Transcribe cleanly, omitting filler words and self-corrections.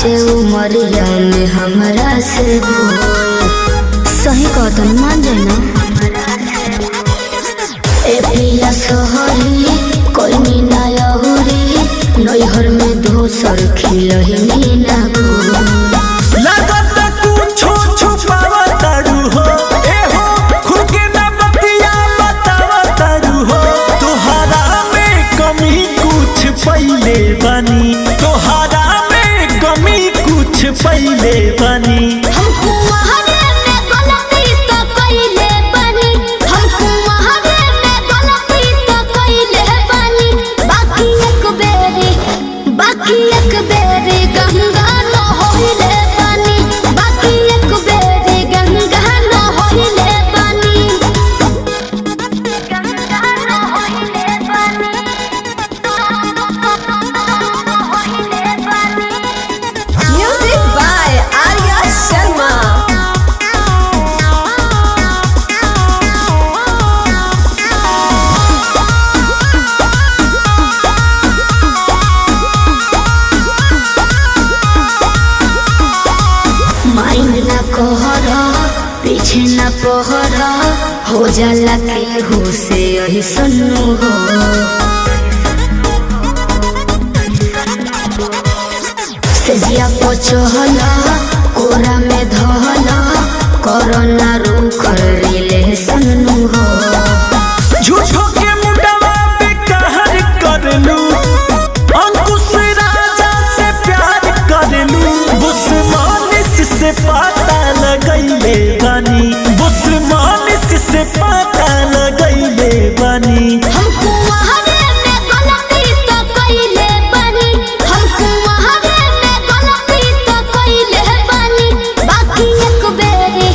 काचे उमरिया में हमरा से सही कहतन मान जाए ना। ए पिया सोहरी कोई मीना यहुरी नैहर में दोसर खिलही ना लगत कुछो छुपावा तारू हो ए हो खुद के ना बतिया बतावा तारू हो। तोहरा में कमी कुछ पहिले बनी, तोहरा में कमी कुछ पहिले बनी। हमको वहारे में गलती तो कइले बनी, हमको वहारे में गलती तो कइले बनी। बाकी एक बेरी गंगा न होइले बनी, बाकी एक बेरी गंगा न होइले बनी, गंगा न होइले बनी, होइले बनी। Music by Arya Sharma. Mind ना कहरा पीछे ना पहरा हो जाला के हो से यही सन्नु हो। सेजिया पचहला कोरा में धहला कोरोना रूख रिले सन्नु हो। झूठो के मुंडवा पे कहर करलू, अंकुश राजा से प्यार करलू। बुस्मानिस से पता लगैले बनी, बुस्मानिस से पता लगैले बनी। हमको वहारे में गलती तो कइले बनी, हमको वहारे में गलती तो कइले बनी। बाकी एक बेरी